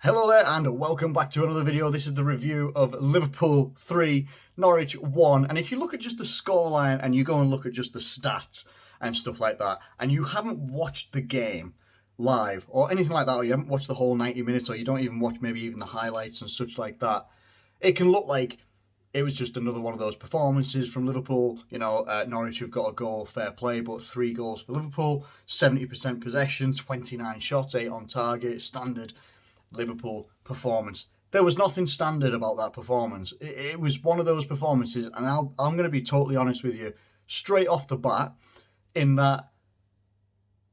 Hello there and welcome back to another video. This is the review of Liverpool 3, Norwich 1. And if you look at just the scoreline and you go and look at just the stats and stuff like that, and you haven't watched the game live or anything like that, or you haven't watched the whole 90 minutes, or you don't even watch maybe even the highlights and such like that, it can look like it was just another one of those performances from Liverpool. Norwich have got a goal, fair play, but 3 goals for Liverpool, 70% possession, 29 shots, 8 on target, standard Liverpool performance. There was nothing standard about that performance. It was one of those performances, and I'm going to be totally honest with you, straight off the bat, in that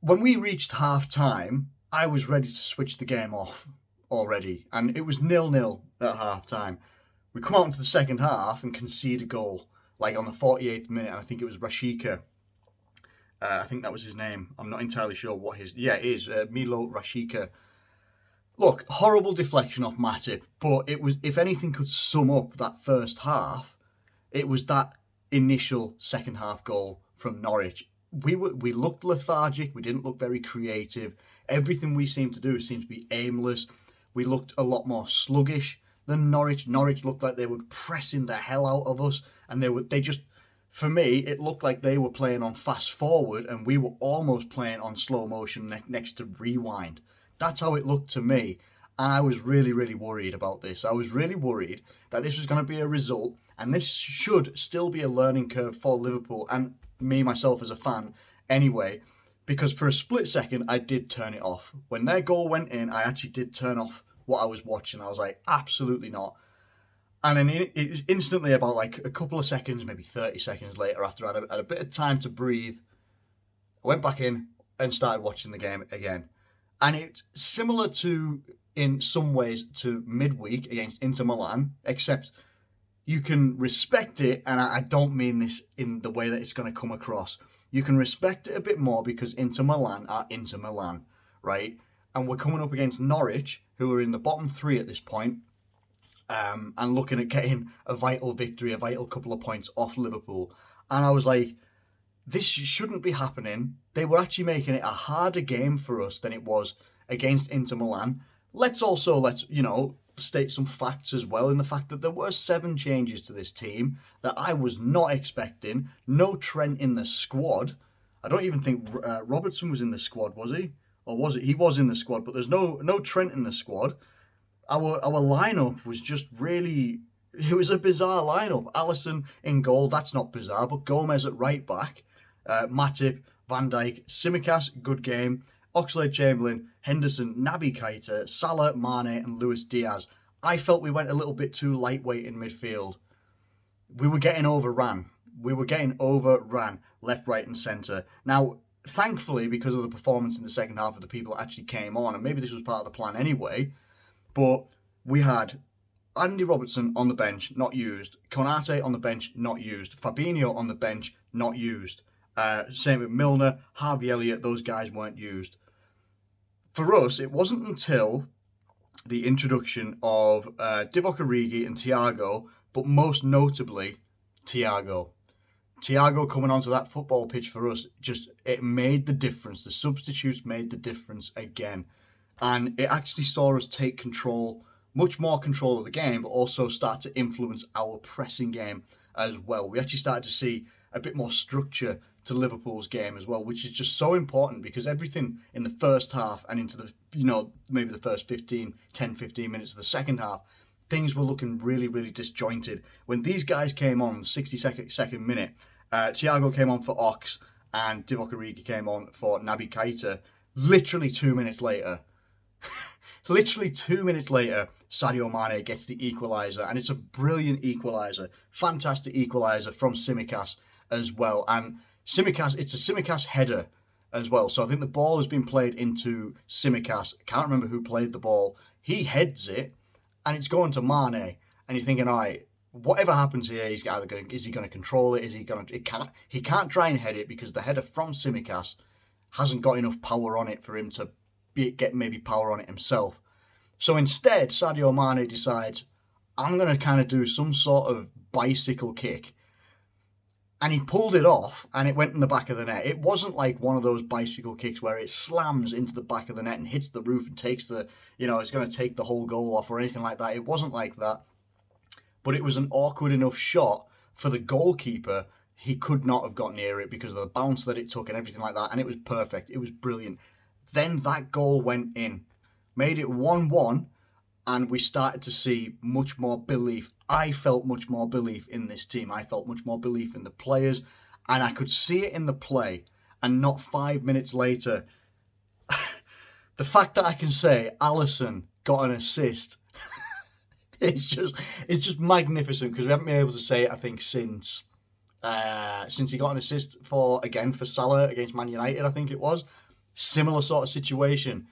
when we reached half time, I was ready to switch the game off already, and it was 0-0 at half time. We come out into the second half and concede a goal, like on the 48th minute, and I think it was Rashica. I think that was his name. I'm not entirely sure what his... Yeah, it is. Milo Rashica. Look, horrible deflection off Matip, but it was, if anything could sum up that first half, it was that initial second half goal from Norwich. We looked lethargic, we didn't look very creative. Everything we seemed to do seemed to be aimless. We looked a lot more sluggish than Norwich. Norwich looked like they were pressing the hell out of us, and they just, for me, it looked like they were playing on fast forward and we were almost playing on slow motion next to rewind. That's how it looked to me, and I was really, really worried about this. I was really worried that this was going to be a result, and this should still be a learning curve for Liverpool, and me, myself, as a fan, anyway, because for a split second, I did turn it off. When their goal went in, I actually did turn off what I was watching. I was like, absolutely not. And then it was instantly, about like a couple of seconds, maybe 30 seconds later, after I had a bit of time to breathe, I went back in and started watching the game again. And it's similar to, in some ways, to midweek against Inter Milan, except you can respect it, and I don't mean this in the way that it's going to come across. You can respect it a bit more because Inter Milan are Inter Milan, right? And we're coming up against Norwich, who are in the bottom 3 at this point, and looking at getting a vital victory, a vital couple of points off Liverpool. And I was like, this shouldn't be happening. They were actually making it a harder game for us than it was against Inter Milan. Let's state some facts as well, in the fact that there were 7 changes to this team that I was not expecting. No Trent in the squad. I don't even think Robertson was in the squad, was he? Or was it? He was in the squad, but there's no Trent in the squad. Our lineup was just really... It was a bizarre lineup. Alisson in goal, that's not bizarre, but Gomez at right back. Matip, Van Dijk, Tsimikas, good game. Oxlade-Chamberlain, Henderson, Naby Keita, Salah, Mane and Luis Diaz. I felt we went a little bit too lightweight in midfield. We were getting overran. Left, right and centre. Now, thankfully, because of the performance in the second half of the people that actually came on, and maybe this was part of the plan anyway, but we had Andy Robertson on the bench, not used. Konate on the bench, not used. Fabinho on the bench, not used. Same with Milner, Harvey Elliott, those guys weren't used. For us, it wasn't until the introduction of Divock Origi and Thiago, but most notably, Thiago. Thiago coming onto that football pitch for us, it made the difference. The substitutes made the difference again. And it actually saw us take control, much more control of the game, but also start to influence our pressing game as well. We actually started to see a bit more structure to Liverpool's game as well, which is just so important, because everything in the first half and into the, maybe the first 10, 15 minutes of the second half, things were looking really, really disjointed. When these guys came on, 62nd minute, Thiago came on for Ox and Divock Origi came on for Naby Keita. Literally 2 minutes later, Sadio Mane gets the equaliser, and it's a brilliant equaliser, fantastic equaliser from Tsimikas as well. And it's a Tsimikas header as well. So I think the ball has been played into Tsimikas. Can't remember who played the ball. He heads it, and it's going to Mane. And you're thinking, all right, whatever happens here, is he going to control it? He can't try and head it, because the header from Tsimikas hasn't got enough power on it for him to get maybe power on it himself. So instead, Sadio Mane decides, I'm going to kind of do some sort of bicycle kick. and he pulled it off and it went in the back of the net. It wasn't like one of those bicycle kicks where it slams into the back of the net and hits the roof and takes the, it's going to take the whole goal off or anything like that. It wasn't like that. But it was an awkward enough shot for the goalkeeper. He could not have got near it because of the bounce that it took and everything like that. And it was perfect. It was brilliant. Then that goal went in, made it 1-1, and we started to see much more belief. I felt much more belief in this team. I felt much more belief in the players, and I could see it in the play. And not 5 minutes later, the fact that I can say Alisson got an assist, it's just magnificent, because we haven't been able to say it, I think, since he got an assist for Salah against Man United, I think it was. Similar sort of situation.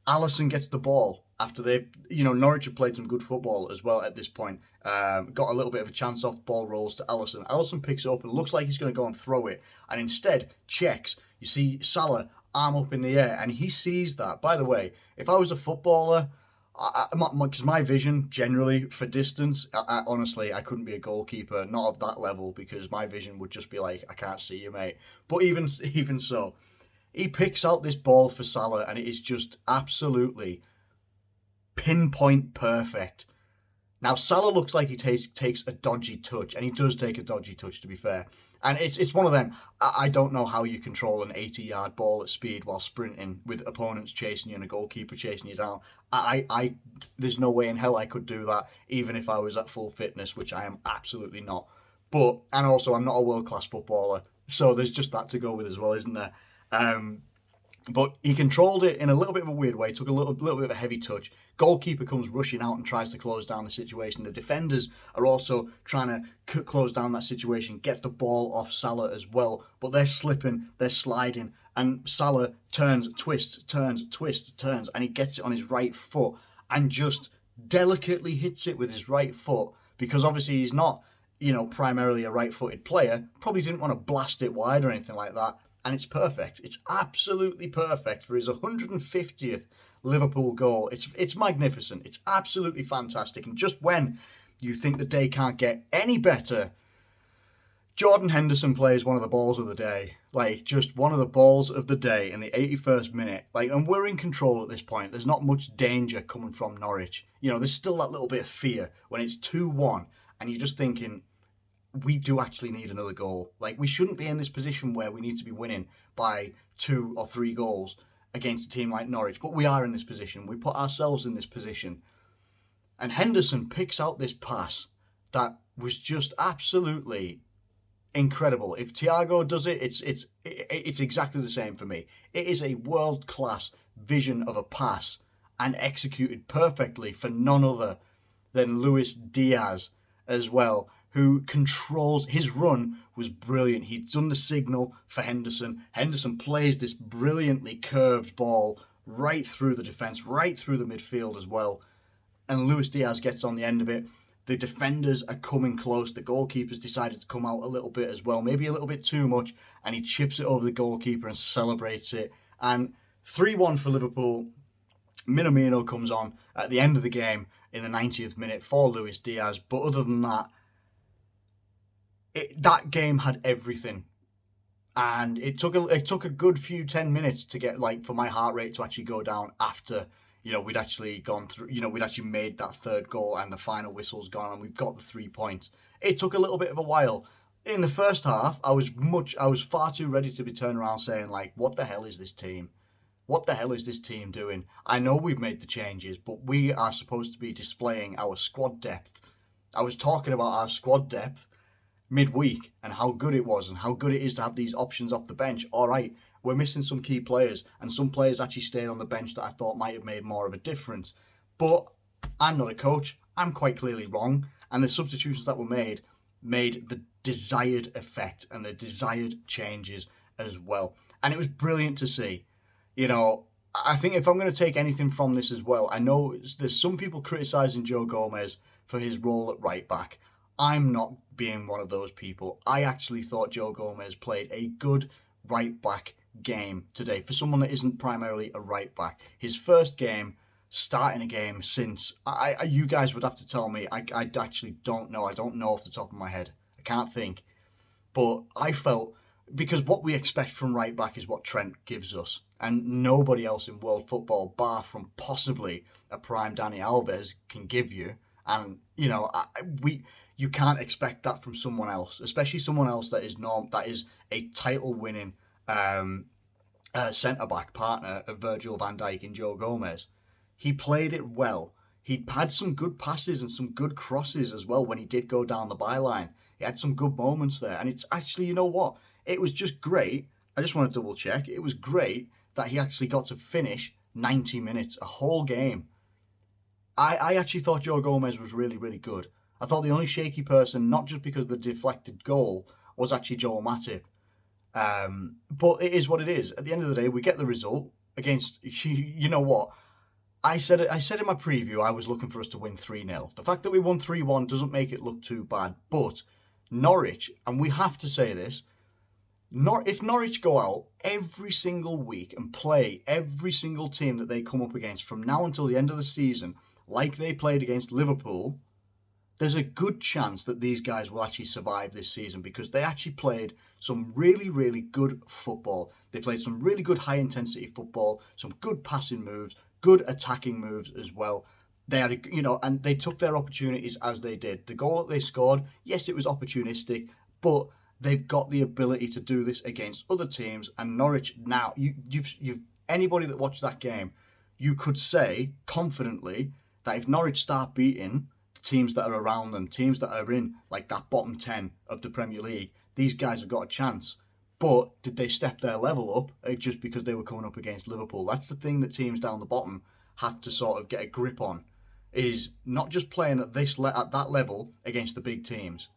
Alisson gets the ball after Norwich have played some good football as well at this point. Got a little bit of a chance off, ball rolls to Alisson. Alisson picks it up and looks like he's going to go and throw it, and instead checks. You see Salah arm up in the air, and he sees that. By the way, if I was a footballer, because my vision generally for distance, honestly, I couldn't be a goalkeeper, not of that level, because my vision would just be like, I can't see you, mate. But even so, he picks out this ball for Salah, and it is just absolutely pinpoint perfect. Now, Salah looks like he takes a dodgy touch, and he does take a dodgy touch, to be fair. And it's one of them. I don't know how you control an 80-yard ball at speed while sprinting with opponents chasing you and a goalkeeper chasing you down. There's no way in hell I could do that, even if I was at full fitness, which I am absolutely not. And also, I'm not a world-class footballer, so there's just that to go with as well, isn't there? But he controlled it in a little bit of a weird way, took a little bit of a heavy touch. Goalkeeper comes rushing out and tries to close down the situation. The defenders are also trying to close down that situation, get the ball off Salah as well. But they're slipping, they're sliding, and Salah twists, and he gets it on his right foot and just delicately hits it with his right foot, because obviously he's not, primarily a right-footed player. Probably didn't want to blast it wide or anything like that. And it's perfect. It's absolutely perfect for his 150th Liverpool goal. It's magnificent. It's absolutely fantastic. And just when you think the day can't get any better, Jordan Henderson plays one of the balls of the day. Just one of the balls of the day in the 81st minute. And we're in control at this point. There's not much danger coming from Norwich. There's still that little bit of fear when it's 2-1 and you're just thinking, we do actually need another goal. We shouldn't be in this position where we need to be winning by 2 or 3 goals against a team like Norwich, but we are in this position. We put ourselves in this position. And Henderson picks out this pass that was just absolutely incredible. If Thiago does it, it's exactly the same for me. It is a world-class vision of a pass and executed perfectly for none other than Luis Diaz as well, who controls his run. Was brilliant. He'd done the signal for Henderson. Henderson plays this brilliantly curved ball right through the defence, right through the midfield as well. And Luis Diaz gets on the end of it. The defenders are coming close. The goalkeeper's decided to come out a little bit as well, maybe a little bit too much, and he chips it over the goalkeeper and celebrates it. And 3-1 for Liverpool. Minamino comes on at the end of the game in the 90th minute for Luis Diaz. But other than that, that game had everything, and it took a good few 10 minutes to get for my heart rate to actually go down after we'd actually gone through, we'd actually made that third goal and the final whistle's gone and we've got the 3 points. It took a little bit of a while. In the first half, I was far too ready to be turned around saying what the hell is this team? What the hell is this team doing? I know we've made the changes, but we are supposed to be displaying our squad depth. I was talking about our squad depth midweek and how good it was and how good it is to have these options off the bench. All right, we're missing some key players, and some players actually stayed on the bench that I thought might have made more of a difference. But I'm not a coach. I'm quite clearly wrong, and the substitutions that were made the desired effect and the desired changes as well. And it was brilliant to see. I think if I'm going to take anything from this as well, I know there's some people criticising Joe Gomez for his role at right back. I'm not being one of those people. I actually thought Joe Gomez played a good right back game today for someone that isn't primarily a right back. His first game, starting a game since, you guys would have to tell me. I actually don't know. I don't know off the top of my head. I can't think. But I felt, because what we expect from right back is what Trent gives us, and nobody else in world football, bar from possibly a prime Dani Alves, can give you. And you can't expect that from someone else, especially someone else that is a title winning centre back partner of Virgil van Dijk and Joe Gomez. He played it well. He had some good passes and some good crosses as well when he did go down the byline. He had some good moments there. And it's actually, you know what? It was just great. I just want to double check. It was great that he actually got to finish 90 minutes, a whole game. I actually thought Joe Gomez was really, really good. I thought the only shaky person, not just because of the deflected goal, was actually Joel Matip. But it is what it is. At the end of the day, we get the result against, you know what? I said in my preview, I was looking for us to win 3-0. The fact that we won 3-1 doesn't make it look too bad. But Norwich, and we have to say this, if Norwich go out every single week and play every single team that they come up against from now until the end of the season, like they played against Liverpool, there's a good chance that these guys will actually survive this season, because they actually played some really, really good football. They played some really good high-intensity football, some good passing moves, good attacking moves as well. They had, and they took their opportunities as they did. The goal that they scored, yes, it was opportunistic, but they've got the ability to do this against other teams. And Norwich now, you've anybody that watched that game, you could say confidently that if Norwich start beating teams that are around them, teams that are in like that bottom 10 of the Premier League, these guys have got a chance. But did they step their level up just because they were coming up against Liverpool? That's the thing that teams down the bottom have to sort of get a grip on, is not just playing at that level against the big teams.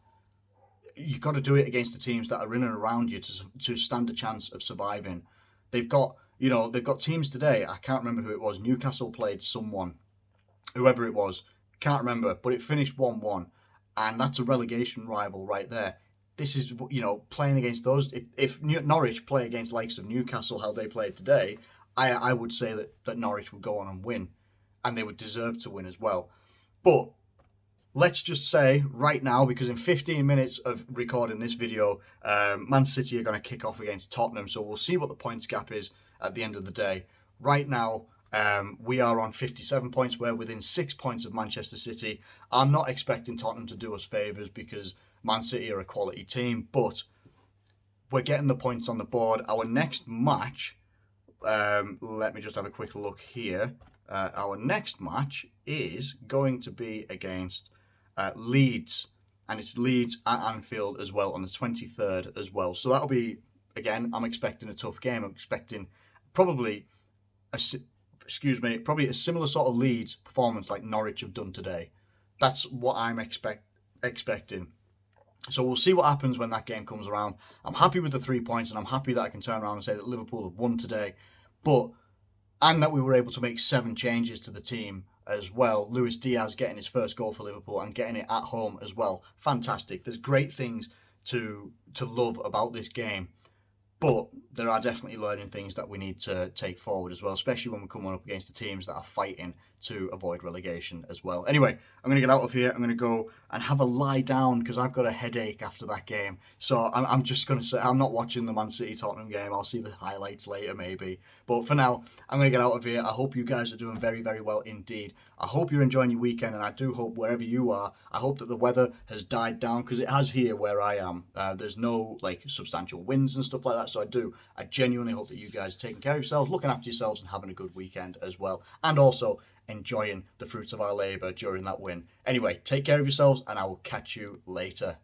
You've got to do it against the teams that are in and around you to stand a chance of surviving. They've got teams today. I can't remember who it was. Newcastle played someone, whoever it was. Can't remember, but it finished 1-1, and that's a relegation rival right there. This is, playing against those. If Norwich play against likes of Newcastle, how they played today, I would say that Norwich would go on and win, and they would deserve to win as well. But let's just say right now, because in 15 minutes of recording this video, Man City are going to kick off against Tottenham, so we'll see what the points gap is at the end of the day. Right now, we are on 57 points. We're within 6 points of Manchester City. I'm not expecting Tottenham to do us favours, because Man City are a quality team, but we're getting the points on the board. Our next match, let me just have a quick look here. Our next match is going to be against Leeds, and it's Leeds at Anfield as well on the 23rd as well. So that'll be, again, I'm expecting a tough game. I'm expecting probably a similar sort of Leeds performance like Norwich have done today. That's what I'm expecting. So we'll see what happens when that game comes around. I'm happy with the 3 points, and I'm happy that I can turn around and say that Liverpool have won today, and that we were able to make 7 changes to the team as well. Luis Diaz getting his first goal for Liverpool and getting it at home as well. Fantastic. There's great things to love about this game. But there are definitely learning things that we need to take forward as well, especially when we're coming up against the teams that are fighting to avoid relegation as well. Anyway, I'm going to get out of here. I'm going to go and have a lie down, because I've got a headache after that game. So I'm just going to say I'm not watching the Man City Tottenham game. I'll see the highlights later maybe. But for now, I'm going to get out of here. I hope you guys are doing very, very well indeed. I hope you're enjoying your weekend, and I do hope wherever you are, I hope that the weather has died down, because it has here where I am. There's no substantial winds and stuff like that. So I genuinely hope that you guys are taking care of yourselves, looking after yourselves, and having a good weekend as well. And also enjoying the fruits of our labour during that win. Anyway, take care of yourselves, and I will catch you later.